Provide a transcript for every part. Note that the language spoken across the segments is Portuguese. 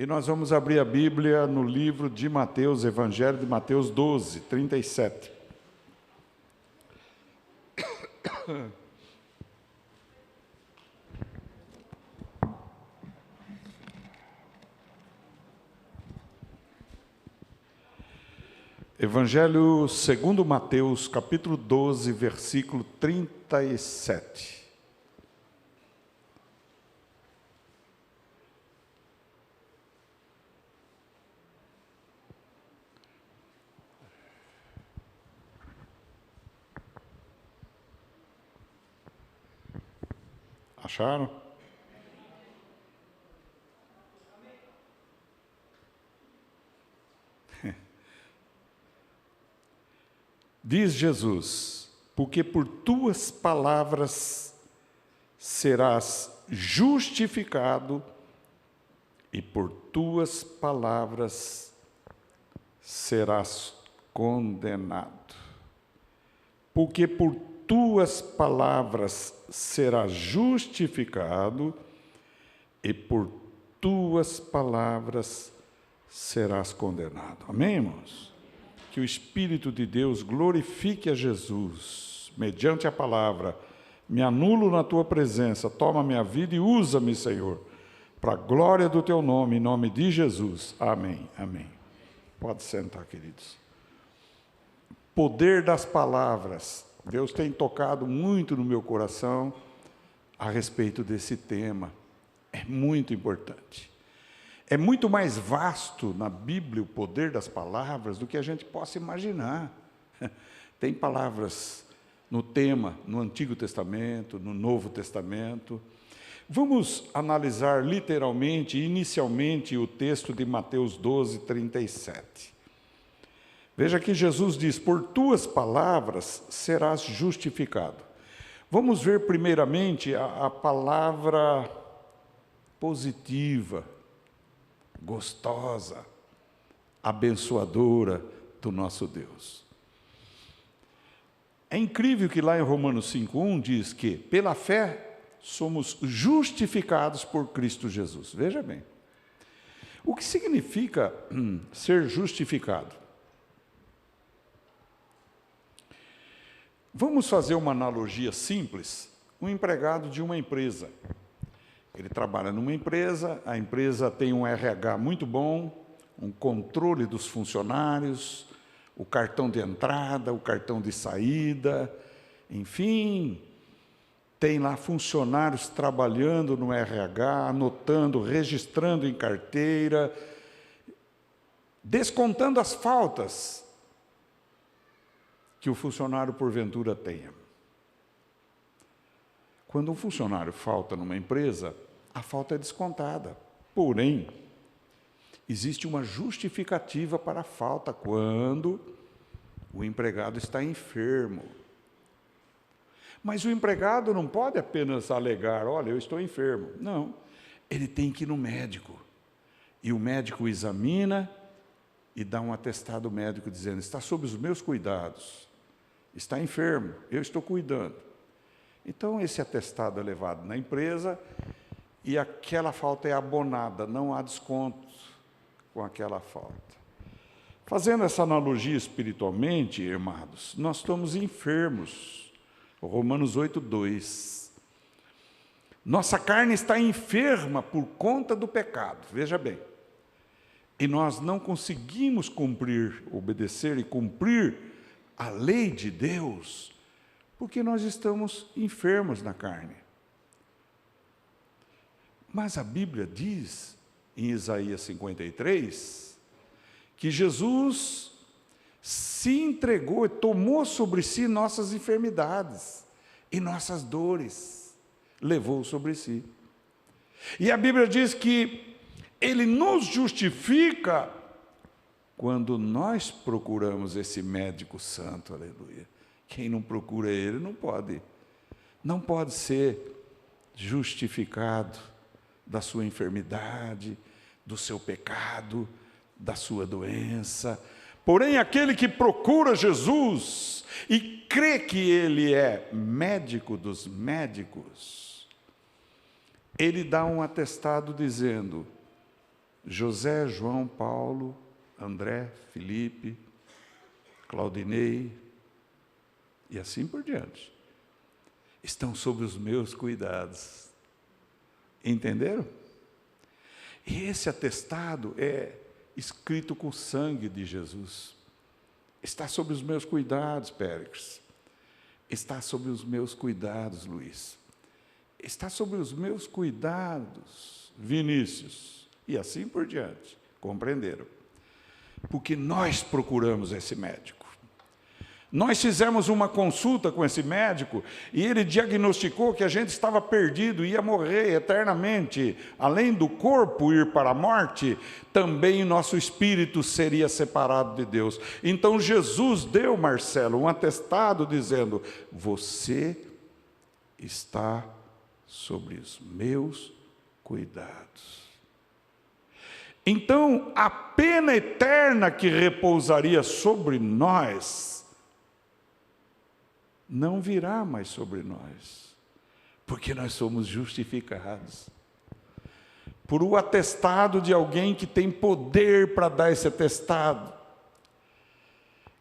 E nós vamos abrir a Bíblia no livro de Mateus, Evangelho de Mateus 12, 37. Evangelho segundo Mateus, capítulo 12, versículo 37. Acharam? Diz Jesus: porque por tuas palavras serás justificado e por tuas palavras serás condenado. Porque por tuas palavras serás justificado e por tuas palavras serás condenado. Amém, irmãos? Que o Espírito de Deus glorifique a Jesus, mediante a palavra. Me anulo na tua presença, toma minha vida e usa-me, Senhor, para a glória do teu nome, em nome de Jesus. Amém, amém. Pode sentar, queridos. Poder das palavras. Deus tem tocado muito no meu coração a respeito desse tema. É muito importante. É muito mais vasto na Bíblia o poder das palavras do que a gente possa imaginar. Tem palavras no tema, no Antigo Testamento, no Novo Testamento. Vamos analisar literalmente, inicialmente, o texto de Mateus 12, 37. Veja que Jesus diz: por tuas palavras serás justificado. Vamos ver primeiramente a palavra positiva, gostosa, abençoadora do nosso Deus. É incrível que lá em Romanos 5:1 diz que pela fé somos justificados por Cristo Jesus. Veja bem, o que significa ser justificado? Vamos fazer uma analogia simples. Um empregado de uma empresa. Ele trabalha numa empresa, a empresa tem um RH muito bom, um controle dos funcionários, o cartão de entrada, o cartão de saída, enfim, tem lá funcionários trabalhando no RH, anotando, registrando em carteira, descontando as faltas que o funcionário porventura tenha. Quando um funcionário falta numa empresa, a falta é descontada. Porém, existe uma justificativa para a falta quando o empregado está enfermo. Mas o empregado não pode apenas alegar: olha, eu estou enfermo. Não, ele tem que ir no médico. E o médico examina e dá um atestado médico dizendo: está sob os meus cuidados, está enfermo, eu estou cuidando. Então, esse atestado é levado na empresa e aquela falta é abonada, não há desconto com aquela falta. Fazendo essa analogia espiritualmente, irmãos, nós estamos enfermos. Romanos 8:2. Nossa carne está enferma por conta do pecado, veja bem. E nós não conseguimos cumprir, obedecer e cumprir a lei de Deus, porque nós estamos enfermos na carne. Mas a Bíblia diz, em Isaías 53, que Jesus se entregou e tomou sobre si nossas enfermidades e nossas dores, levou sobre si. E a Bíblia diz que Ele nos justifica quando nós procuramos esse médico santo, aleluia. Quem não procura Ele não pode ser justificado da sua enfermidade, do seu pecado, da sua doença. Porém, aquele que procura Jesus e crê que Ele é médico dos médicos, Ele dá um atestado dizendo: José, João, Paulo, André, Felipe, Claudinei e assim por diante, estão sob os meus cuidados. Entenderam? E esse atestado é escrito com o sangue de Jesus. Está sob os meus cuidados, Péricles. Está sob os meus cuidados, Luiz. Está sob os meus cuidados, Vinícius. E assim por diante. Compreenderam? Porque nós procuramos esse médico. Nós fizemos uma consulta com esse médico e ele diagnosticou que a gente estava perdido, ia morrer eternamente. Além do corpo ir para a morte, também nosso espírito seria separado de Deus. Então Jesus deu, Marcelo, um atestado dizendo: você está sobre os meus cuidados. Então, a pena eterna que repousaria sobre nós não virá mais sobre nós, porque nós somos justificados por o atestado de alguém que tem poder para dar esse atestado,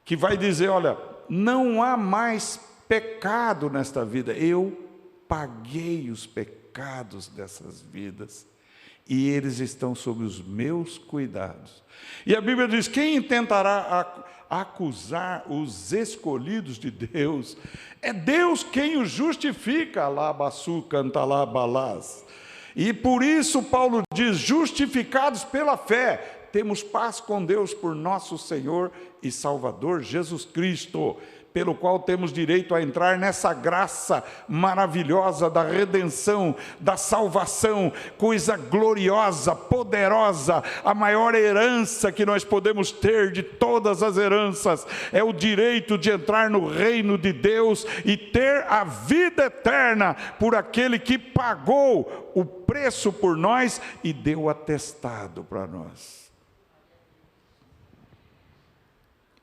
que vai dizer: olha, não há mais pecado nesta vida, eu paguei os pecados dessas vidas, e eles estão sob os meus cuidados. E a Bíblia diz: quem tentará acusar os escolhidos de Deus? É Deus quem os justifica. Alabaçu, cantalabalás. E por isso Paulo diz: justificados pela fé, temos paz com Deus por nosso Senhor e Salvador Jesus Cristo, pelo qual temos direito a entrar nessa graça maravilhosa da redenção, da salvação, coisa gloriosa, poderosa, a maior herança que nós podemos ter de todas as heranças, é o direito de entrar no reino de Deus e ter a vida eterna por aquele que pagou o preço por nós e deu atestado para nós.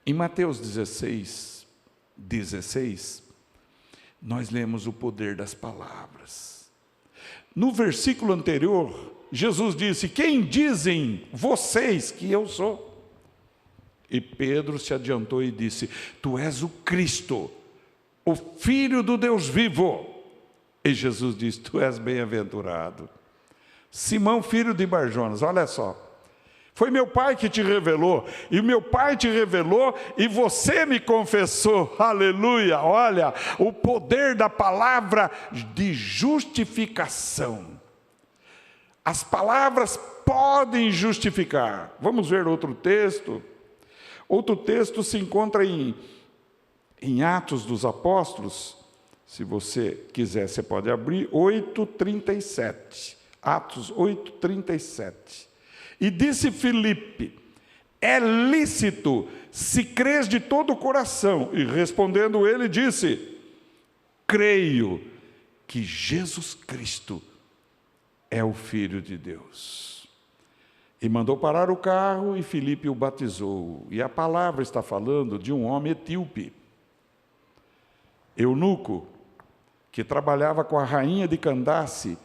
Em Mateus 16, nós lemos o poder das palavras. No versículo anterior, Jesus disse: quem dizem vocês que eu sou? E Pedro se adiantou e disse: tu és o Cristo, o Filho do Deus vivo. E Jesus disse: tu és bem-aventurado, Simão, filho de Barjonas. Olha só, foi meu pai que te revelou, e o meu pai te revelou, e você me confessou. Aleluia! Olha, o poder da palavra de justificação. As palavras podem justificar. Vamos ver outro texto. Outro texto se encontra em Atos dos Apóstolos. Se você quiser, você pode abrir, 8:37. Atos 8:37. E disse Filipe: é lícito, se crês de todo o coração. E respondendo ele, disse: creio que Jesus Cristo é o Filho de Deus. E mandou parar o carro, e Filipe o batizou. E a palavra está falando de um homem etíope, eunuco, que trabalhava com a rainha de Candace,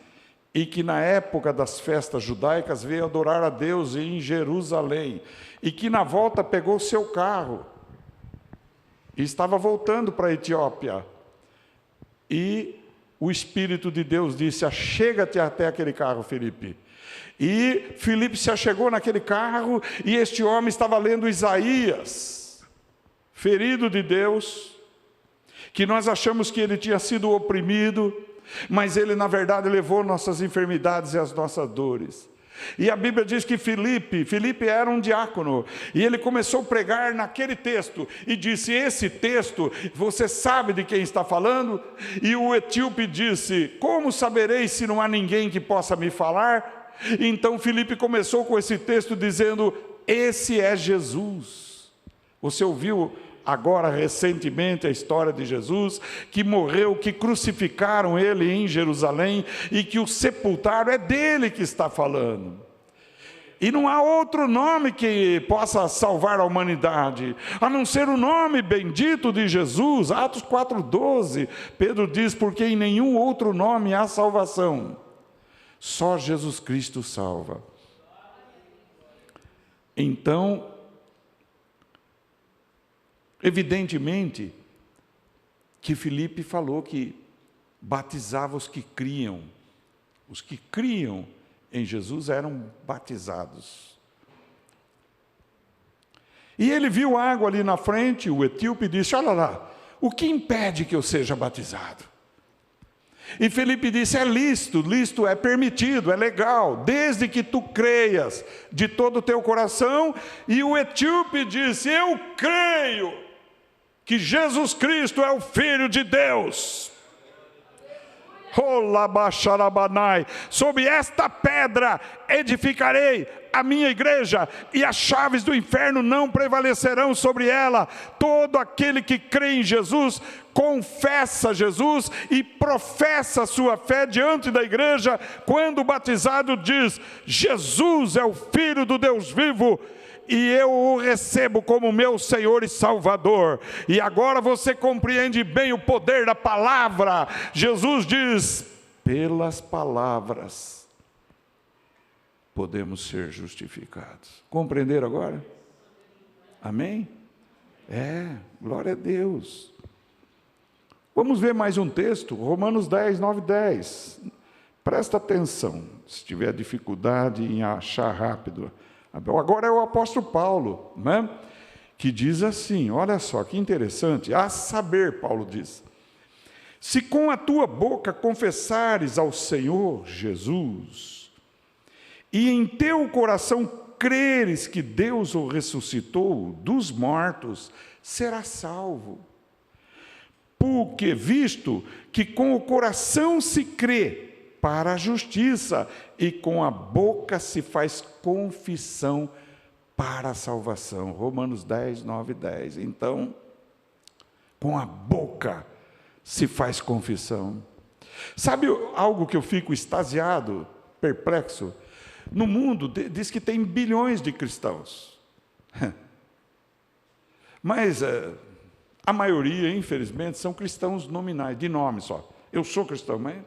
e que na época das festas judaicas veio adorar a Deus em Jerusalém, e que na volta pegou seu carro, e estava voltando para a Etiópia, e o Espírito de Deus disse: achega-te até aquele carro, Filipe. E Filipe se achegou naquele carro, e este homem estava lendo Isaías, ferido de Deus, que nós achamos que ele tinha sido oprimido, mas ele na verdade levou nossas enfermidades e as nossas dores. E a Bíblia diz que Filipe era um diácono, e ele começou a pregar naquele texto, e disse: esse texto, você sabe de quem está falando? E o etíope disse: como saberei se não há ninguém que possa me falar? Então Filipe começou com esse texto dizendo: esse é Jesus. Você ouviu agora recentemente a história de Jesus, que morreu, que crucificaram ele em Jerusalém e que o sepultaram? É dele que está falando. E não há outro nome que possa salvar a humanidade, a não ser o nome bendito de Jesus. Atos 4:12, Pedro diz: porque em nenhum outro nome há salvação, só Jesus Cristo salva. Então, evidentemente, que Filipe falou que batizava os que criam. Os que criam em Jesus eram batizados. E ele viu água ali na frente, o etíope disse: olha lá, o que impede que eu seja batizado? E Filipe disse: é lícito é permitido, é legal, desde que tu creias de todo o teu coração. E o etíope disse: eu creio que Jesus Cristo é o Filho de Deus. Sobre esta pedra edificarei a minha igreja, e as chaves do inferno não prevalecerão sobre ela. Todo aquele que crê em Jesus, confessa Jesus e professa a sua fé diante da igreja, quando batizado diz: Jesus é o Filho do Deus vivo, e eu o recebo como meu Senhor e Salvador. E agora você compreende bem o poder da palavra. Jesus diz: pelas palavras podemos ser justificados. Compreenderam agora? Amém? Glória a Deus. Vamos ver mais um texto, Romanos 10, 9 e 10. Presta atenção, se tiver dificuldade em achar rápido. Agora é o apóstolo Paulo, né? Que diz assim, olha só que interessante: a saber, Paulo diz, se com a tua boca confessares ao Senhor Jesus, e em teu coração creres que Deus o ressuscitou dos mortos, serás salvo. Porque visto que com o coração se crê para a justiça, e com a boca se faz confissão para a salvação. Romanos 10, 9 e 10. Então, com a boca se faz confissão. Sabe algo que eu fico extasiado, perplexo? No mundo, diz que tem bilhões de cristãos. Mas a maioria, infelizmente, são cristãos nominais, de nome só. Eu sou cristão, mas...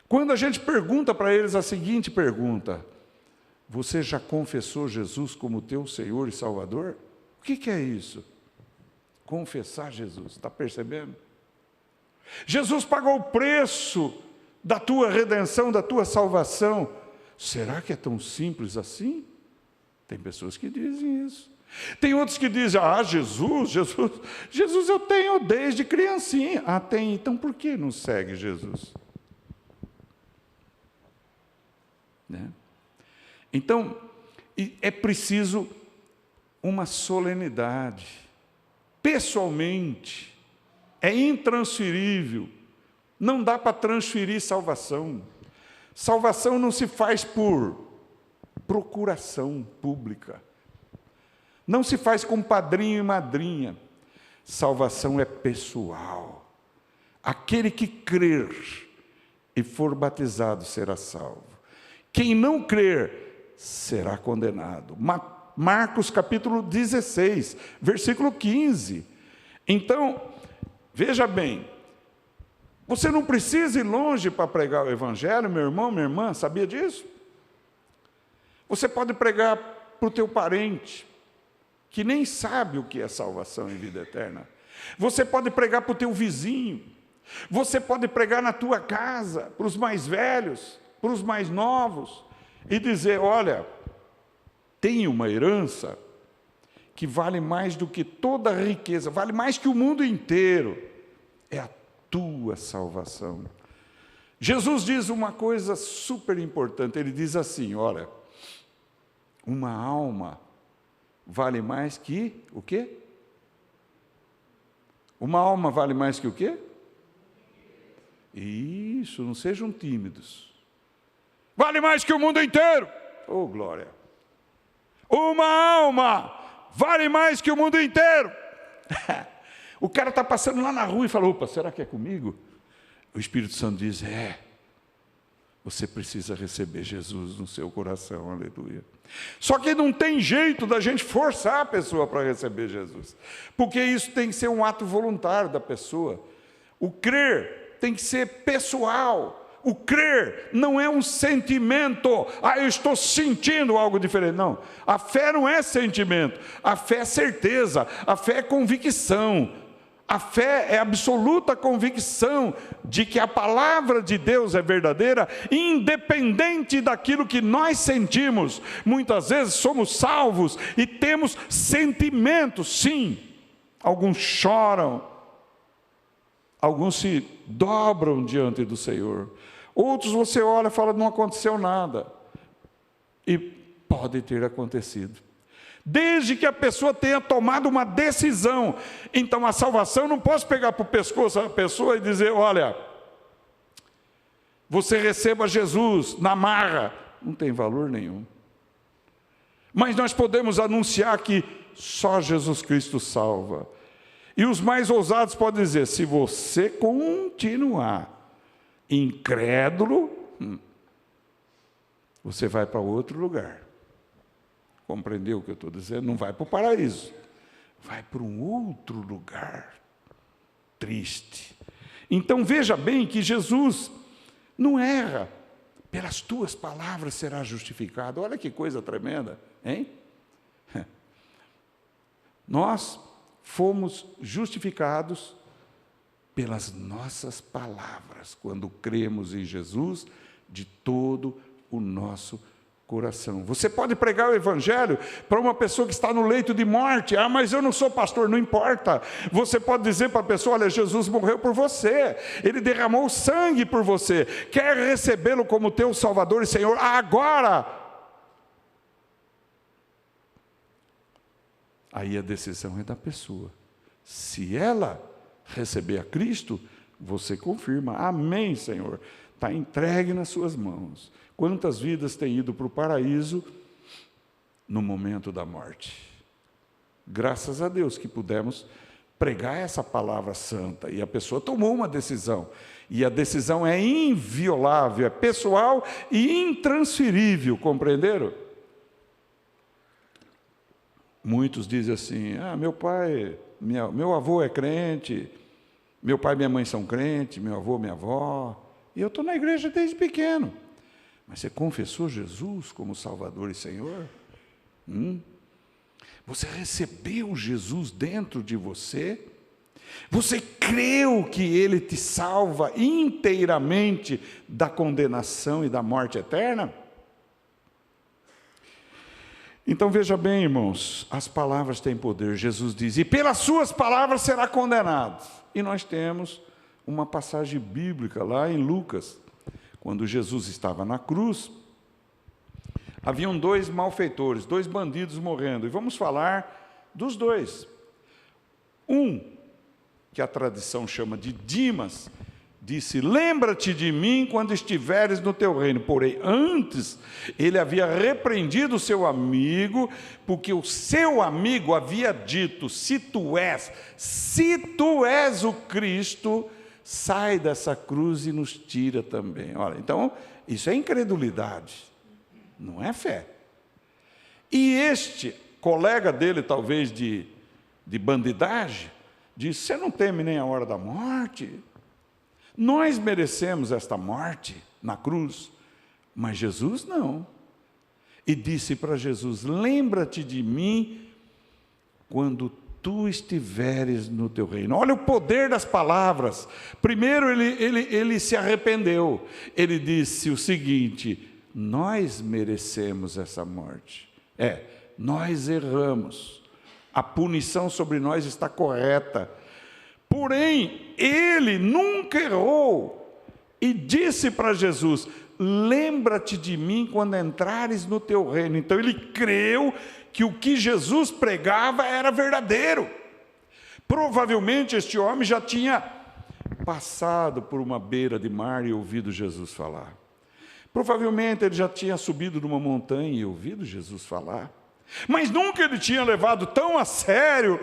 Quando a gente pergunta para eles a seguinte pergunta: você já confessou Jesus como teu Senhor e Salvador? O que é isso? Confessar Jesus, está percebendo? Jesus pagou o preço da tua redenção, da tua salvação. Será que é tão simples assim? Tem pessoas que dizem isso. Tem outros que dizem: Jesus eu tenho desde criancinha. Tem, então por que não segue Jesus? Né? Então, é preciso uma solenidade, pessoalmente, é intransferível, não dá para transferir salvação. Salvação não se faz por procuração pública, não se faz com padrinho e madrinha. Salvação é pessoal. Aquele que crer e for batizado será salvo. Quem não crer será condenado. Marcos capítulo 16, versículo 15. Então, veja bem, você não precisa ir longe para pregar o evangelho, meu irmão, minha irmã, sabia disso? Você pode pregar para o teu parente, que nem sabe o que é salvação e vida eterna. Você pode pregar para o teu vizinho. Você pode pregar na tua casa, para os mais velhos, para os mais novos, e dizer: olha, tem uma herança que vale mais do que toda a riqueza, vale mais que o mundo inteiro, é a tua salvação. Jesus diz uma coisa super importante, ele diz assim: olha, uma alma vale mais que o quê? Uma alma vale mais que o quê? Isso, não sejam tímidos. Vale mais que o mundo inteiro. Oh, glória. Uma alma vale mais que o mundo inteiro. O cara está passando lá na rua e fala: opa, será que é comigo? O Espírito Santo diz: você precisa receber Jesus no seu coração, aleluia. Só que não tem jeito da gente forçar a pessoa para receber Jesus, porque isso tem que ser um ato voluntário da pessoa. O crer tem que ser pessoal. O crer não é um sentimento. Eu estou sentindo algo diferente. Não, a fé não é sentimento. A fé é certeza. A fé é convicção. A fé é absoluta convicção de que a palavra de Deus é verdadeira, independente daquilo que nós sentimos. Muitas vezes somos salvos e temos sentimentos, sim. Alguns choram, alguns se dobram diante do Senhor. Outros você olha e fala, não aconteceu nada. E pode ter acontecido. Desde que a pessoa tenha tomado uma decisão. Então a salvação, eu não posso pegar para o pescoço a pessoa e dizer, olha, você receba Jesus na marra. Não tem valor nenhum. Mas nós podemos anunciar que só Jesus Cristo salva. E os mais ousados podem dizer, se você continuar incrédulo, você vai para outro lugar. Compreendeu o que eu estou dizendo? Não vai para o paraíso, vai para um outro lugar triste. Então veja bem que Jesus não erra, pelas tuas palavras será justificado. Olha que coisa tremenda, hein? Nós fomos justificados pelas nossas palavras, quando cremos em Jesus de todo o nosso coração. Você pode pregar o evangelho para uma pessoa que está no leito de morte. Mas eu não sou pastor, não importa. Você pode dizer para a pessoa, olha, Jesus morreu por você, Ele derramou sangue por você, quer recebê-lo como teu Salvador e Senhor agora? Aí a decisão é da pessoa. Se ela receber a Cristo, você confirma, amém, Senhor, está entregue nas suas mãos. Quantas vidas têm ido para o paraíso no momento da morte? Graças a Deus que pudemos pregar essa palavra santa, e a pessoa tomou uma decisão, e a decisão é inviolável, é pessoal e intransferível, compreenderam? Muitos dizem assim, meu pai, meu avô é crente, meu pai e minha mãe são crentes, meu avô, minha avó, e eu estou na igreja desde pequeno. Mas você confessou Jesus como Salvador e Senhor? Você recebeu Jesus dentro de você? Você creu que Ele te salva inteiramente da condenação e da morte eterna? Então veja bem, irmãos, as palavras têm poder. Jesus diz, e pelas suas palavras será condenado. E nós temos uma passagem bíblica lá em Lucas. Quando Jesus estava na cruz, haviam 2 malfeitores, 2 bandidos morrendo. E vamos falar dos 2. Um, que a tradição chama de Dimas, disse, lembra-te de mim quando estiveres no teu reino. Porém, antes, ele havia repreendido o seu amigo, porque o seu amigo havia dito, se tu és o Cristo, sai dessa cruz e nos tira também. Olha, então, isso é incredulidade, não é fé. E este colega dele, talvez de bandidagem, disse, você não teme nem a hora da morte? Nós merecemos esta morte na cruz, mas Jesus não. E disse para Jesus, lembra-te de mim quando tu estiveres no teu reino. Olha o poder das palavras. Primeiro ele se arrependeu. Ele disse o seguinte, nós merecemos essa morte. Nós erramos. A punição sobre nós está correta. Porém, ele nunca errou. E disse para Jesus, lembra-te de mim quando entrares no teu reino. Então ele creu que o que Jesus pregava era verdadeiro. Provavelmente este homem já tinha passado por uma beira de mar e ouvido Jesus falar. Provavelmente ele já tinha subido numa montanha e ouvido Jesus falar. Mas nunca ele tinha levado tão a sério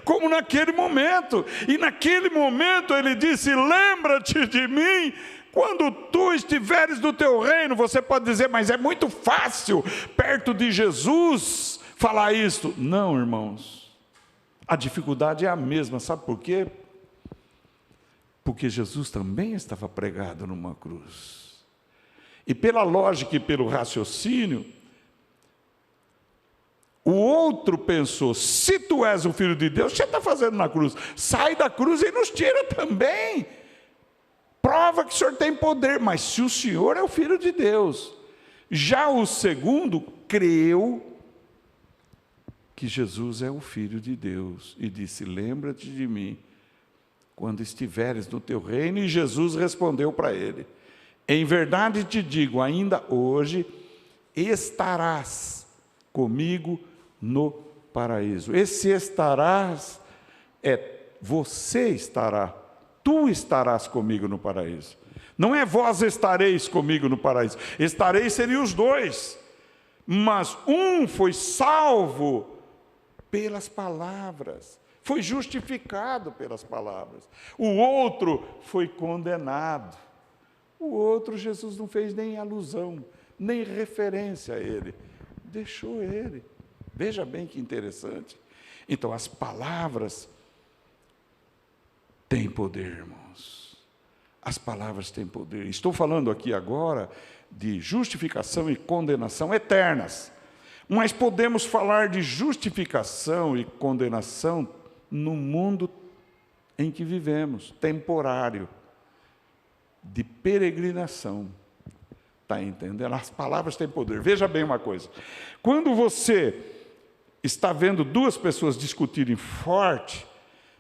como naquele momento. E naquele momento ele disse, lembra-te de mim quando tu estiveres no teu reino. Você pode dizer, mas é muito fácil perto de Jesus falar isto. Não, irmãos, a dificuldade é a mesma, sabe por quê? Porque Jesus também estava pregado numa cruz. E pela lógica e pelo raciocínio, o outro pensou: se tu és o Filho de Deus, o que você está fazendo na cruz? Sai da cruz e nos tira também. Prova que o Senhor tem poder, mas se o Senhor é o Filho de Deus. Já o segundo creu que Jesus é o Filho de Deus e disse: lembra-te de mim quando estiveres no teu reino. E Jesus respondeu para ele: em verdade te digo, ainda hoje estarás comigo no paraíso. Esse estarás é você estará, tu estarás comigo no paraíso. Não é vós estareis comigo no paraíso. Estareis seriam os dois, mas um foi salvo pelas palavras, foi justificado pelas palavras. O outro foi condenado. O outro, Jesus não fez nem alusão, nem referência a ele. Deixou ele. Veja bem que interessante. Então, as palavras têm poder, irmãos. As palavras têm poder. Estou falando aqui agora de justificação e condenação eternas. Mas podemos falar de justificação e condenação no mundo em que vivemos, temporário, de peregrinação. Está entendendo? As palavras têm poder. Veja bem uma coisa. Quando você está vendo duas pessoas discutirem forte,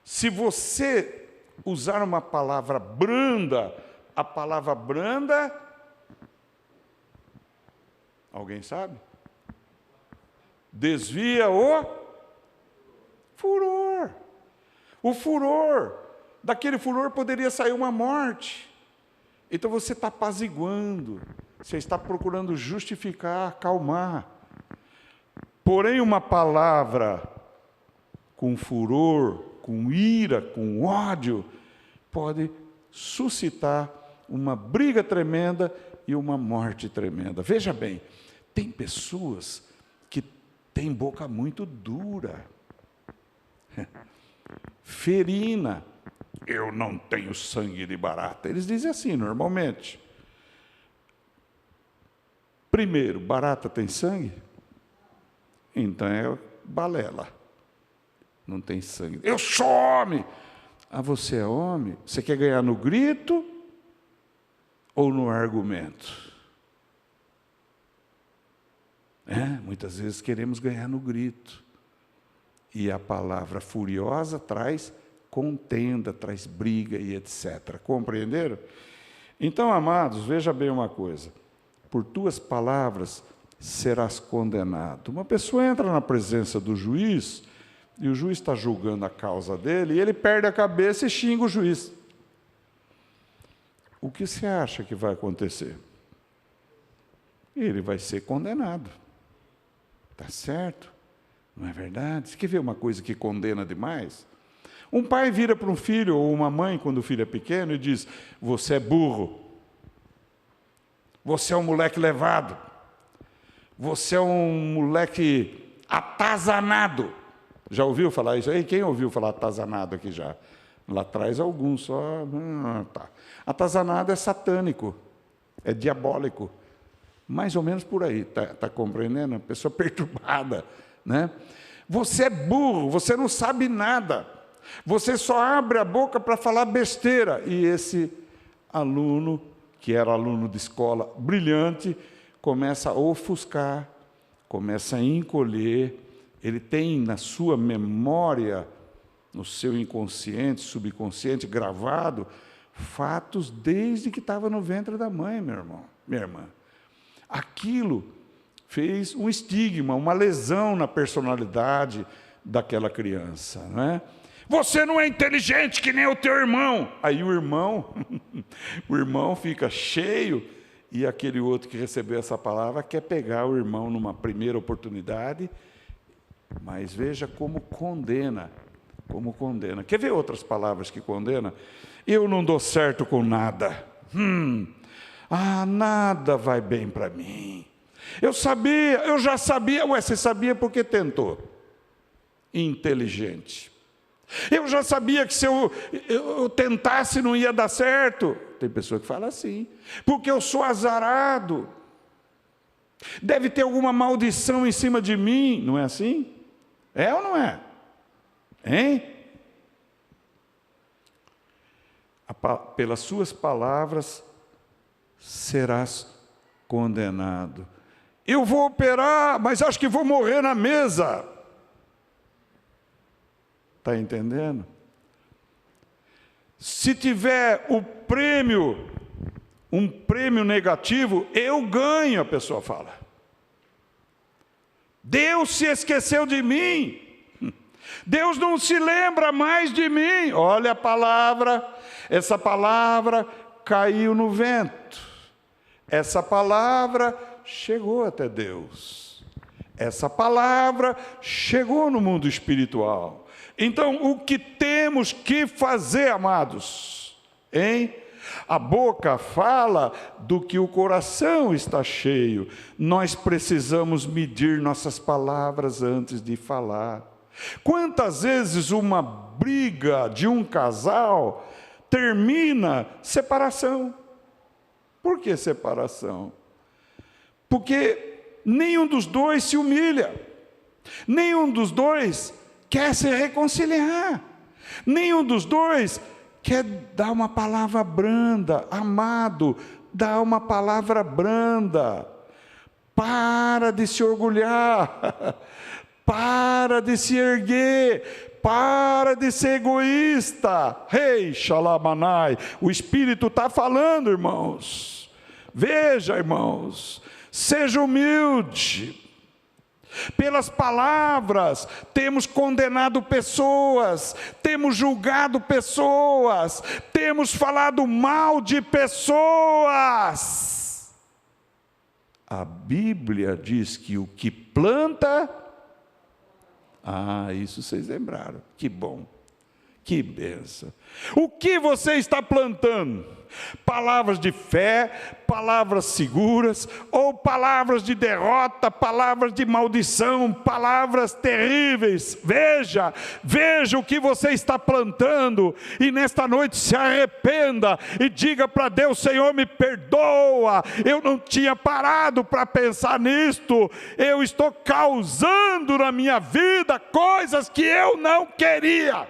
se você usar uma palavra branda, a palavra branda, alguém sabe? Desvia o furor. O furor, daquele furor poderia sair uma morte. Então você está apaziguando, você está procurando justificar, acalmar. Porém, uma palavra com furor, com ira, com ódio, pode suscitar uma briga tremenda e uma morte tremenda. Veja bem, tem pessoas que têm boca muito dura, ferina. Eu não tenho sangue de barata. Eles dizem assim normalmente. Primeiro, barata tem sangue? Então é balela. Não tem sangue. Eu sou homem. Ah, você é homem? Você quer ganhar no grito ou no argumento? Muitas vezes queremos ganhar no grito. E a palavra furiosa traz contenda, traz briga e etc. Compreenderam? Então, amados, veja bem uma coisa. Por tuas palavras serás condenado. Uma pessoa entra na presença do juiz e o juiz está julgando a causa dele e ele perde a cabeça e xinga o juiz. O que você acha que vai acontecer? Ele vai ser condenado. Está certo? Não é verdade? Você quer ver uma coisa que condena demais? Um pai vira para um filho, ou uma mãe, quando o filho é pequeno, e diz: você é burro, você é um moleque levado, você é um moleque atazanado. Já ouviu falar isso aí? Quem ouviu falar atazanado aqui já? Lá atrás alguns só. Tá. Atazanado é satânico, é diabólico. Mais ou menos por aí, tá compreendendo? A pessoa perturbada, né? Você é burro, você não sabe nada. Você só abre a boca para falar besteira. E esse aluno, que era aluno de escola brilhante, começa a ofuscar, começa a encolher. Ele tem na sua memória, no seu inconsciente, subconsciente, gravado, fatos desde que estava no ventre da mãe, meu irmão, minha irmã. Aquilo fez um estigma, uma lesão na personalidade daquela criança, não é? Você não é inteligente que nem o teu irmão. Aí o irmão fica cheio, e aquele outro que recebeu essa palavra quer pegar o irmão numa primeira oportunidade, mas veja como condena, como condena. Quer ver outras palavras que condena? Eu não dou certo com nada. Nada vai bem para mim. Eu já sabia. Ué, você sabia porque tentou. Inteligente. Eu já sabia que se eu tentasse não ia dar certo. Tem pessoa que fala assim, porque eu sou azarado. Deve ter alguma maldição em cima de mim. Não é assim? É ou não é? Hein? Pelas suas palavras serás condenado. Eu vou operar, mas acho que vou morrer na mesa. Está entendendo? Se tiver um prêmio negativo, eu ganho, a pessoa fala. Deus se esqueceu de mim. Deus não se lembra mais de mim. Olha a palavra, essa palavra caiu no vento. Essa palavra chegou até Deus. Essa palavra chegou no mundo espiritual. Então, o que temos que fazer, amados? Hein? A boca fala do que o coração está cheio. Nós precisamos medir nossas palavras antes de falar. Quantas vezes uma briga de um casal termina separação? Por que separação? Porque nenhum dos dois se humilha. Nenhum dos dois quer se reconciliar. Nenhum dos dois quer dar uma palavra branda. Amado, dá uma palavra branda. Para de se orgulhar. Para de se erguer. Para de ser egoísta. Rei Shalamanai. O Espírito está falando, irmãos. Veja, irmãos. Seja humilde. Pelas palavras, temos condenado pessoas, temos julgado pessoas, temos falado mal de pessoas. A Bíblia diz que o que planta... isso vocês lembraram, que bom, que bênção. O que você está plantando? Palavras de fé, palavras seguras, ou palavras de derrota, palavras de maldição, palavras terríveis. Veja o que você está plantando, e nesta noite se arrependa, e diga para Deus: Senhor, me perdoa, eu não tinha parado para pensar nisto, eu estou causando na minha vida coisas que eu não queria.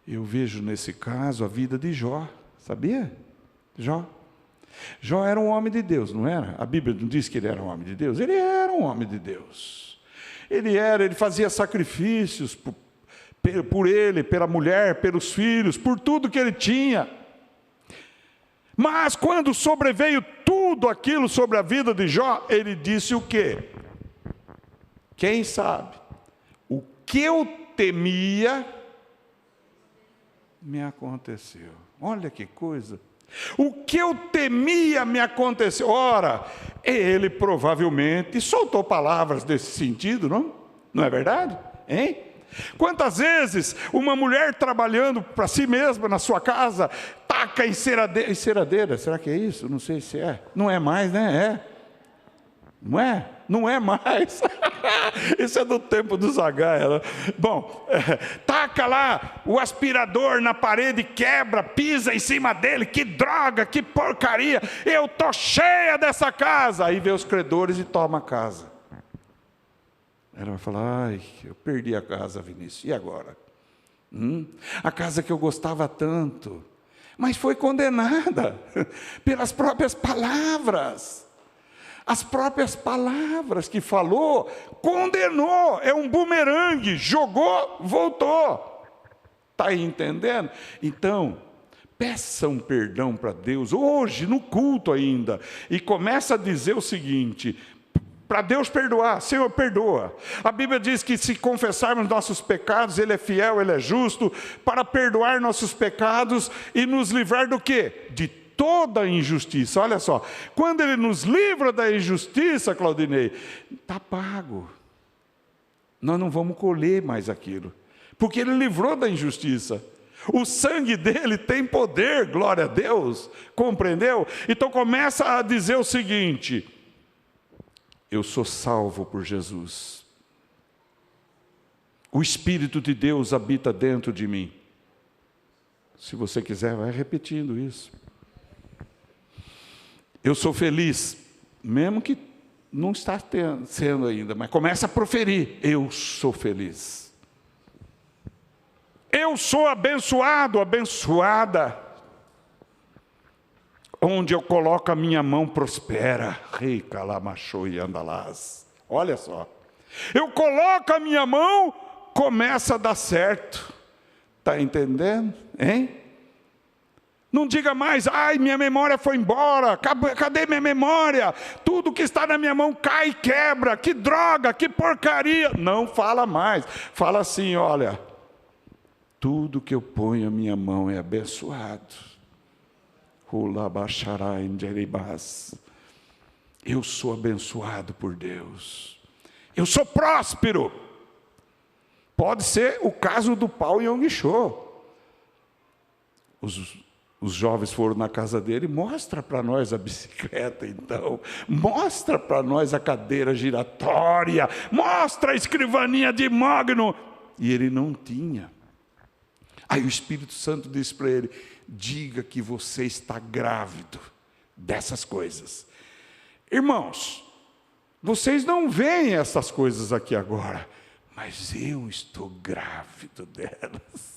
Eu vejo nesse caso a vida de Jó, sabia? Jó era um homem de Deus, não era? A Bíblia não diz que ele era um homem de Deus? Ele era um homem de Deus. Ele fazia sacrifícios por ele, pela mulher, pelos filhos, por tudo que ele tinha. Mas quando sobreveio tudo aquilo sobre a vida de Jó, ele disse o quê? Quem sabe? O que eu temia me aconteceu. Olha que coisa. O que eu temia me aconteceu. Ora, ele provavelmente soltou palavras desse sentido, não? Não é verdade? Hein? Quantas vezes uma mulher trabalhando para si mesma na sua casa, taca enceradeira, será que é isso? Não sei se é. Não é mais, né? É. Não é? Não é mais. Isso é do tempo do Zagaia. Bom, taca lá o aspirador na parede, quebra, pisa em cima dele. Que droga, que porcaria. Eu estou cheia dessa casa. Aí vê os credores e toma a casa. Ela vai falar: ai, eu perdi a casa, Vinícius. E agora? A casa que eu gostava tanto. Mas foi condenada pelas próprias palavras. As próprias palavras que falou, condenou, é um bumerangue, jogou, voltou. Está entendendo? Então, peçam perdão para Deus, hoje, no culto ainda, e começa a dizer o seguinte, para Deus perdoar: Senhor, perdoa. A Bíblia diz que se confessarmos nossos pecados, Ele é fiel, Ele é justo, para perdoar nossos pecados e nos livrar do quê? De toda a injustiça. Olha só, quando Ele nos livra da injustiça, Claudinei, está pago. Nós não vamos colher mais aquilo, porque Ele livrou da injustiça. O sangue dele tem poder, glória a Deus, compreendeu? Então começa a dizer o seguinte: eu sou salvo por Jesus. O Espírito de Deus habita dentro de mim. Se você quiser, vai repetindo isso. Eu sou feliz, mesmo que não está sendo ainda, mas começa a proferir. Eu sou feliz. Eu sou abençoado, abençoada. Onde eu coloco a minha mão, prospera. Rei Calamachou e Andalás. Olha só. Eu coloco a minha mão, começa a dar certo. Está entendendo? Hein? Não diga mais, ai, minha memória foi embora. Cadê minha memória? Tudo que está na minha mão cai e quebra. Que droga, que porcaria. Não fala mais. Fala assim, olha. Tudo que eu ponho a minha mão é abençoado. Eu sou abençoado por Deus. Eu sou próspero. Pode ser o caso do Paul Yong-cho. Os jovens foram na casa dele, mostra para nós a bicicleta então, mostra para nós a cadeira giratória, mostra a escrivaninha de mogno. E ele não tinha. Aí o Espírito Santo disse para ele, diga que você está grávido dessas coisas. Irmãos, vocês não veem essas coisas aqui agora, mas eu estou grávido delas.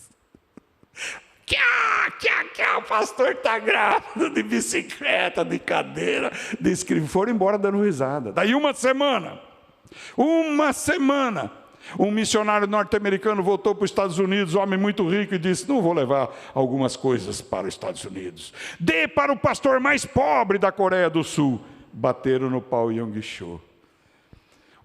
O pastor está grávido de bicicleta, de cadeira, de escrivão. Foram embora dando risada. Daí uma semana, um missionário norte-americano voltou para os Estados Unidos, um homem muito rico, e disse, não vou levar algumas coisas para os Estados Unidos. Dê para o pastor mais pobre da Coreia do Sul. Bateram no Paul Yong-cho.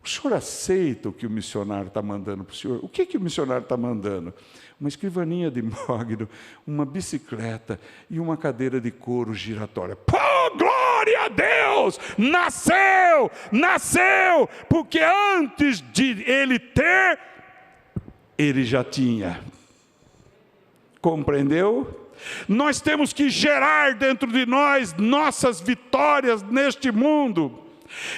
O senhor aceita o que o missionário está mandando para o senhor? O que o missionário está mandando? Uma escrivaninha de mogno, uma bicicleta e uma cadeira de couro giratória. Pô, glória a Deus! Nasceu! Porque antes de ele ter, ele já tinha. Compreendeu? Nós temos que gerar dentro de nós nossas vitórias neste mundo.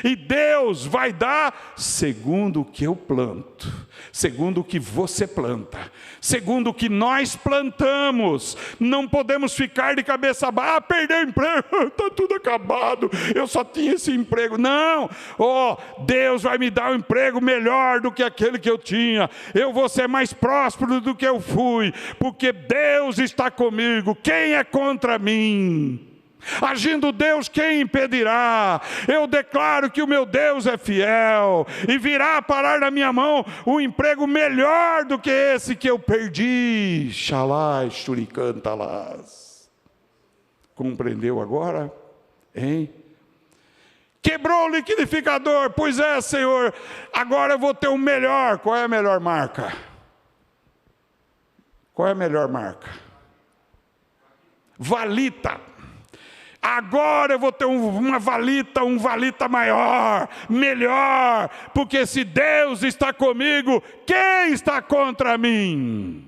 E Deus vai dar segundo o que eu planto, segundo o que você planta, segundo o que nós plantamos. Não podemos ficar de cabeça baixa, perder o emprego, está tudo acabado, eu só tinha esse emprego. Não, Deus vai me dar um emprego melhor do que aquele que eu tinha. Eu vou ser mais próspero do que eu fui, porque Deus está comigo. Quem é contra mim? Agindo Deus, quem impedirá? Eu declaro que o meu Deus é fiel e virá parar na minha mão um emprego melhor do que esse que eu perdi. Xalai, xuricantalás. Compreendeu agora? Hein? Quebrou o liquidificador. Pois é, Senhor, agora eu vou ter um melhor. Qual é a melhor marca? Qual é a melhor marca? Valita. Agora eu vou ter um valita maior, melhor, porque se Deus está comigo, quem está contra mim?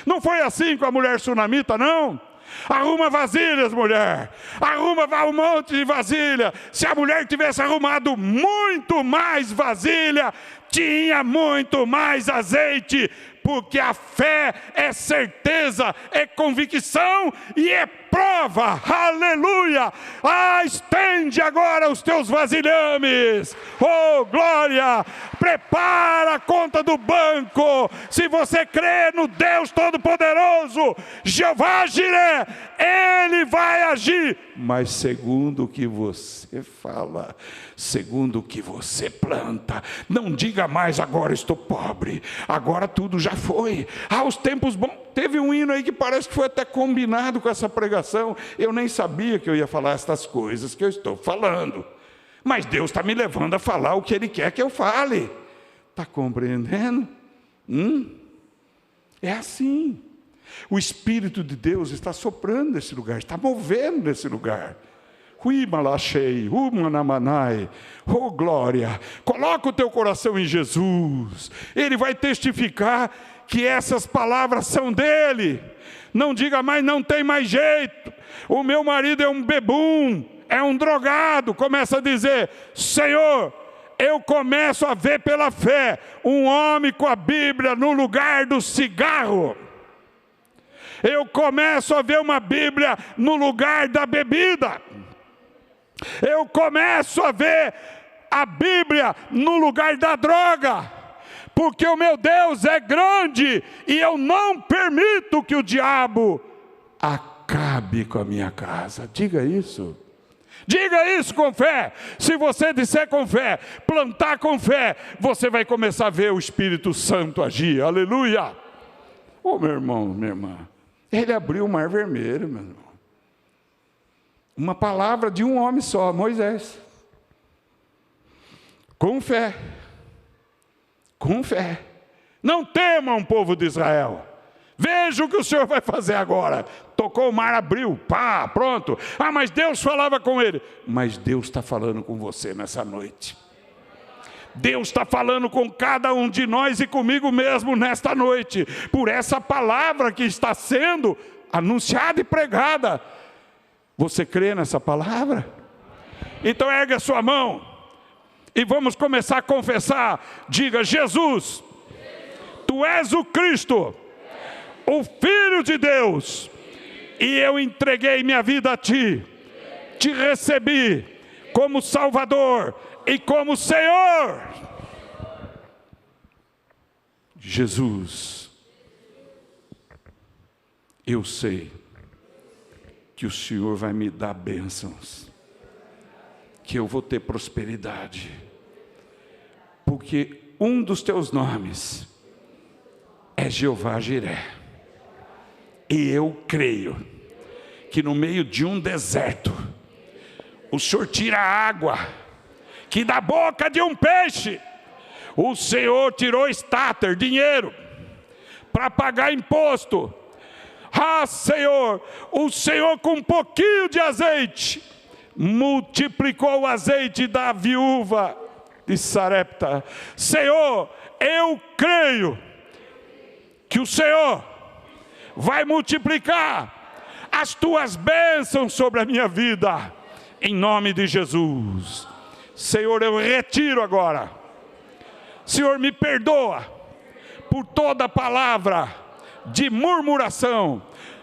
Não foi assim com a mulher sunamita, não? Arruma vasilhas, mulher. Arruma um monte de vasilha. Se a mulher tivesse arrumado muito mais vasilha, tinha muito mais azeite. Porque a fé é certeza, é convicção e é prova. Aleluia! Estende agora os teus vasilhames. Oh, glória! Prepara a conta do banco. Se você crê no Deus Todo-Poderoso, Jeová Jiré, Ele vai agir. Mas segundo o que você fala, segundo o que você planta. Não diga mais, agora estou pobre, agora tudo já foi. Os tempos bons. Teve um hino aí que parece que foi até combinado com essa pregação. Eu nem sabia que eu ia falar estas coisas que eu estou falando. Mas Deus está me levando a falar o que Ele quer que eu fale. Está compreendendo? É assim. O Espírito de Deus está soprando nesse lugar, está movendo nesse lugar. Oh, glória! Coloca o teu coração em Jesus. Ele vai testificar que essas palavras são dele. Não diga mais, não tem mais jeito. O meu marido é um bebum, é um drogado. Começa a dizer, Senhor, eu começo a ver pela fé um homem com a Bíblia no lugar do cigarro. Eu começo a ver uma Bíblia no lugar da bebida. Eu começo a ver a Bíblia no lugar da droga. Porque o meu Deus é grande e eu não permito que o diabo acabe com a minha casa. Diga isso. Diga isso com fé. Se você disser com fé, plantar com fé, você vai começar a ver o Espírito Santo agir. Aleluia. Ô meu irmão, minha irmã, ele abriu o mar vermelho, meu irmão. Uma palavra de um homem só, Moisés. Com fé. Com fé. Não temam, povo de Israel. Veja o que o Senhor vai fazer agora. Tocou o mar, abriu, pá, pronto. Ah, mas Deus falava com ele. Mas Deus está falando com você nessa noite. Deus está falando com cada um de nós e comigo mesmo nesta noite. Por essa palavra que está sendo anunciada e pregada. Você crê nessa palavra? Então ergue a sua mão. E vamos começar a confessar. Diga: Jesus, Tu és o Cristo, o Filho de Deus, e eu entreguei minha vida a Ti, Te recebi como Salvador e como Senhor. Jesus, eu sei que o Senhor vai me dar bênçãos, que eu vou ter prosperidade, porque um dos Teus nomes é Jeová Jiré. E eu creio que no meio de um deserto, o Senhor tira a água, que da boca de um peixe, o Senhor tirou estáter, dinheiro, para pagar imposto. Ah, Senhor, o Senhor com um pouquinho de azeite, multiplicou o azeite da viúva de Sarepta. Senhor, eu creio que o Senhor vai multiplicar as Tuas bênçãos sobre a minha vida, em nome de Jesus. Senhor, eu retiro agora. Senhor, me perdoa por toda palavra de murmuração,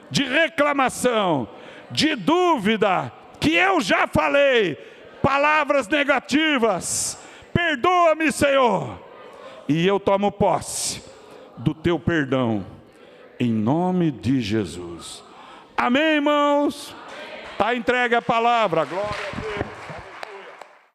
de reclamação, de dúvida, que eu já falei, palavras negativas. Perdoa-me, Senhor, e eu tomo posse do Teu perdão, em nome de Jesus. Amém, irmãos? Está entregue a palavra. Glória a Deus.